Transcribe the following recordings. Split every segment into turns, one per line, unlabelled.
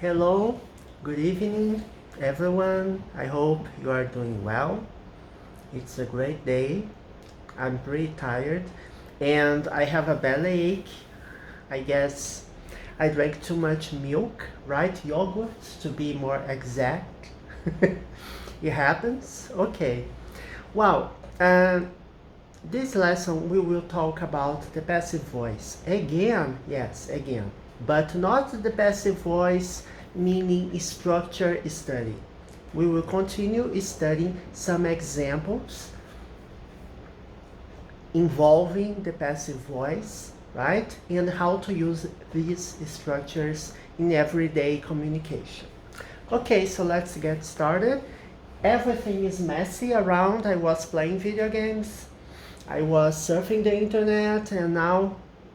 Hello, good evening, everyone. I hope you are doing well. It's a great day. I'm pretty tired and I have a bellyache. I guess I drank too much milk, right? Yogurt, to be more exact. It happens. Okay. Well, this lesson we will talk about the passive voice. Again, yes, again. But not the passive voice meaning structure study. We will continue studying some examples involving the passive voice, right? And how to use these structures in everyday communication. Okay, so let's get started. Everything is messy around. I was playing video games, I was surfing the internet, and now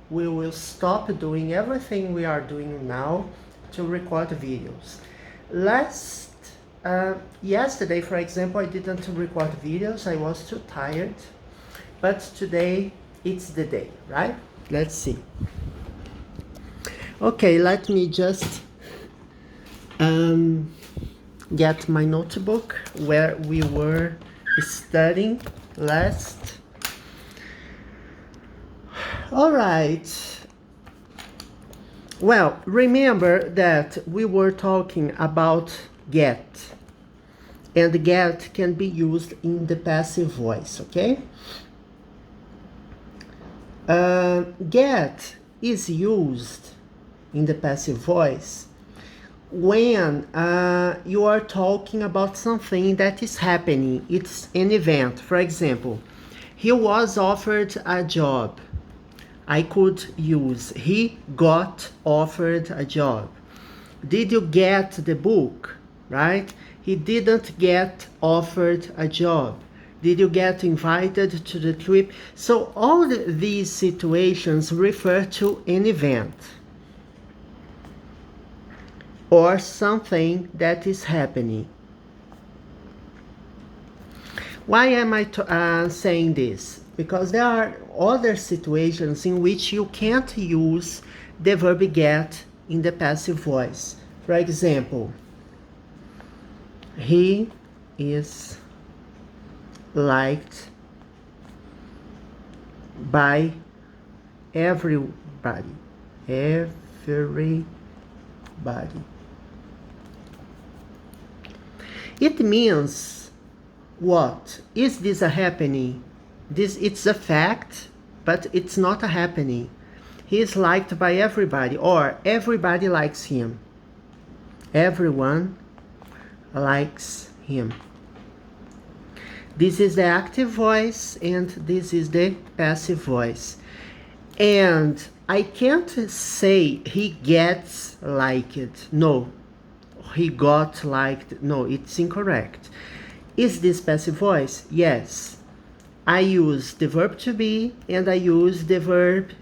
we will stop doing everything we are doing now to record videos. Yesterday, for example, I didn't record videos. I was too tired. But today, it's the day, right? Let's see. Okay, let me just get my notebook where we were studying last. All right. Well, remember that we were talking about get. And get can be used in the passive voice, okay? Get is used in the passive voice when you are talking about something that is happening. It's an event. For example, he was offered a job. I could use he got offered a job. Did you get the book? Right? He didn't get offered a job. Did you get invited to the trip? So all these situations refer to an event or something that is happening. Why am I saying this? Because there are other situations in which you can't use the verb get in the passive voice. For example, he is liked by everybody. Everybody. It means what? Is this a happening? It's a fact, but it's not a happening. He is liked by everybody, or everybody likes him. Everyone likes him. This is the active voice and this is the passive voice. And I can't say he gets liked. No, he got liked. No, it's incorrect. Is this passive voice? Yes. I use the verb to be and I use the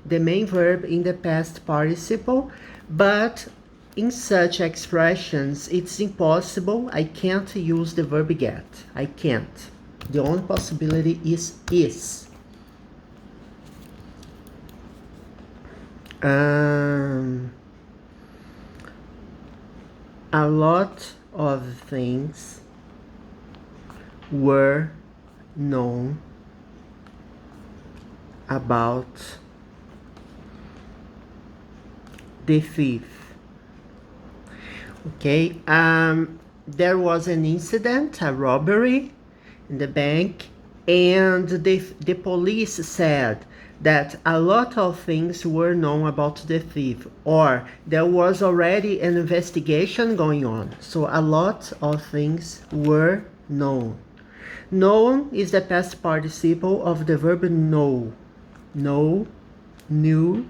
main verb in the past participle, but in such expressions, it's impossible. I can't use the verb get. I can't. The only possibility is. A lot of things were known about the thief. Okay, there was an incident, a robbery in the bank, and the police said that a lot of things were known about the thief, or there was already an investigation going on. So a lot of things were known. Known is the past participle of the verb know. Know, knew,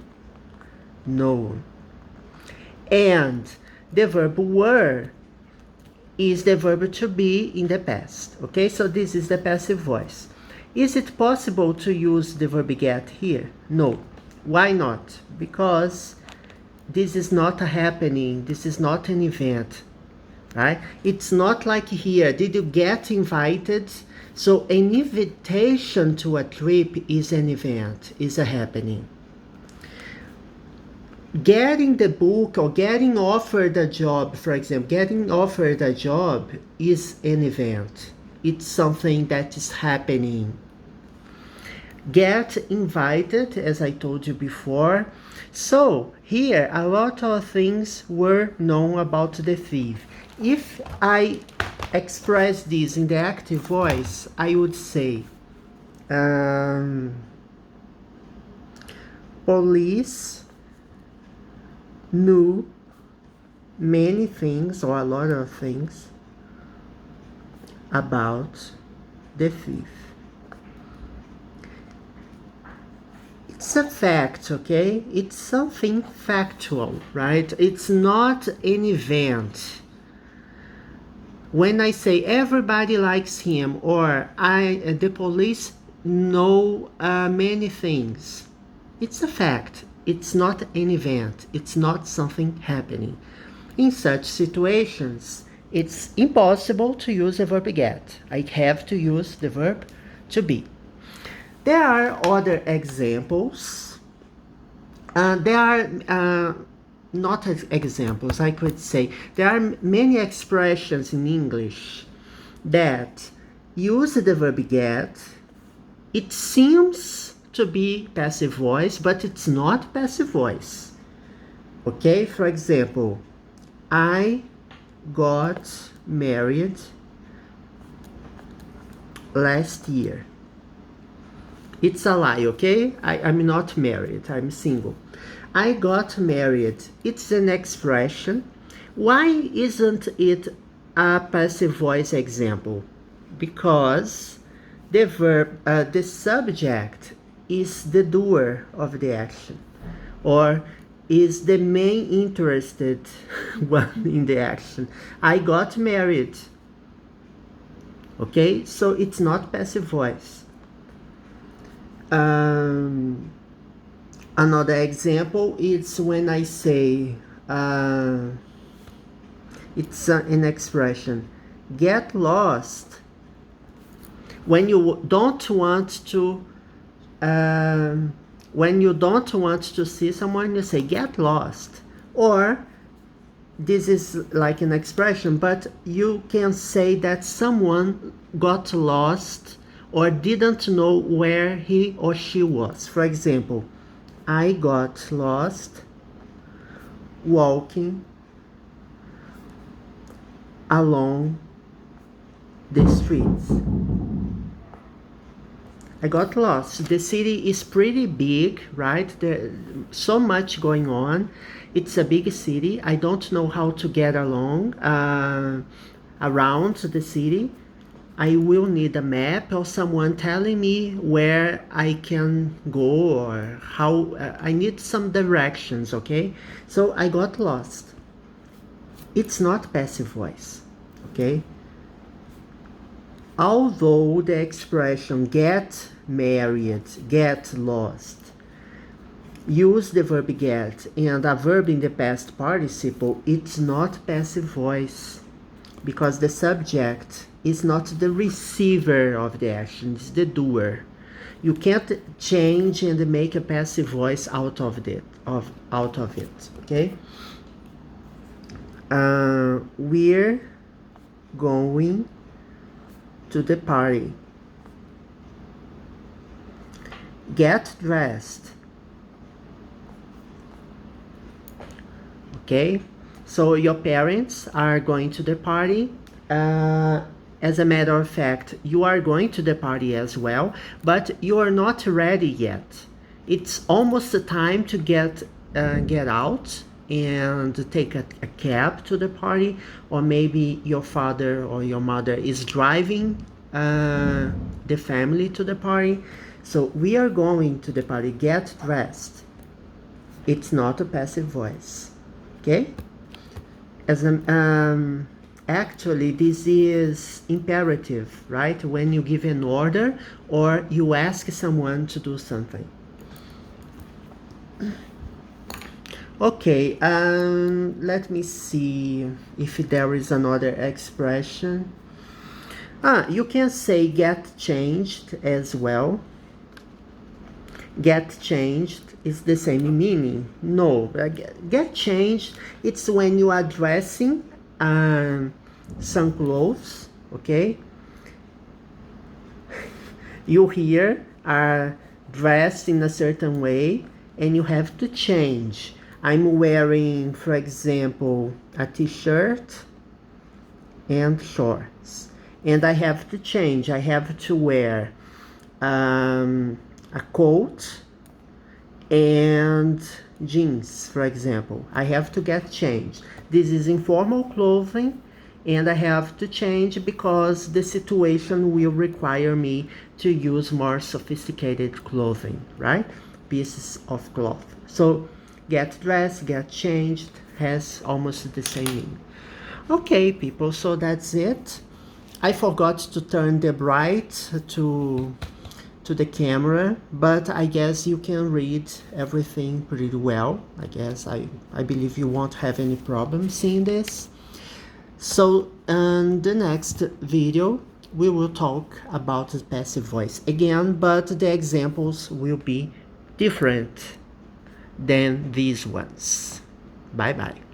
known. And the verb were is the verb to be in the past. Okay, so this is the passive voice. Is it possible to use the verb get here? No. Why not? Because this is not a happening. This is not an event. Right? It's not like here. Did you get invited? So an invitation to a trip is an event, is a happening. Getting the book or getting offered a job, for example, getting offered a job is an event. It's something that is happening. Get invited, as I told you before. So here, a lot of things were known about the thief. If I express this in the active voice, I would say, police knew many things or a lot of things about the thief. It's a fact, okay? It's something factual, right? It's not an event. When I say everybody likes him or the police know many things, it's a fact. It's not an event. It's not something happening. In such situations, it's impossible to use a verb get. I have to use the verb to be. There are other examples. There are not examples, I could say. There are many expressions in English that use the verb get. It seems to be passive voice, but it's not passive voice. Okay, for example, I got married last year. It's a lie, okay? I'm not married, I'm single. I got married. It's an expression. Why isn't it a passive voice example? Because the verb, the subject is the doer of the action, or is the main interested one in the action. I got married. Okay, so it's not passive voice. Another example is when I say, it's an expression, get lost. When you don't want to, see someone, you say get lost. Or this is like an expression, but you can say that someone got lost or didn't know where he or she was. For example, I got lost walking along the streets. I got lost. The city is pretty big, right? There's so much going on. It's a big city. I don't know how to get along around the city. I will need a map or someone telling me where I can go or how. I need some directions, okay? So I got lost. It's not passive voice, okay? Although the expression get married, get lost, use the verb get and a verb in the past participle, it's not passive voice because the subject is not the receiver of the action, it's the doer. You can't change and make a passive voice out of it, okay? We're going to the party. Get dressed. Okay, so your parents are going to the party. As a matter of fact, you are going to the party as well, but you are not ready yet. It's almost the time to get out and take a cab to the party, or maybe your father or your mother is driving the family to the party. So we are going to the party, get dressed. It's not a passive voice, okay? Actually, this is imperative, right? When you give an order or you ask someone to do something. Okay, let me see if there is another expression. You can say get changed as well. Get changed is the same meaning. No, get changed, it's when you are dressing some clothes, okay? You here are dressed in a certain way and you have to change. I'm wearing, for example, a t-shirt and shorts, and I have to change. I have to wear a coat and jeans, for example. I have to get changed. This is informal clothing, and I have to change because the situation will require me to use more sophisticated clothing, right? Pieces of cloth. So get dressed, get changed has almost the same meaning. Okay, people, so that's it. I forgot to turn the bright to the camera, but I guess you can read everything pretty well. I guess I believe you won't have any problem seeing this. So in the next video, we will talk about the passive voice again, but the examples will be different than these ones. Bye bye.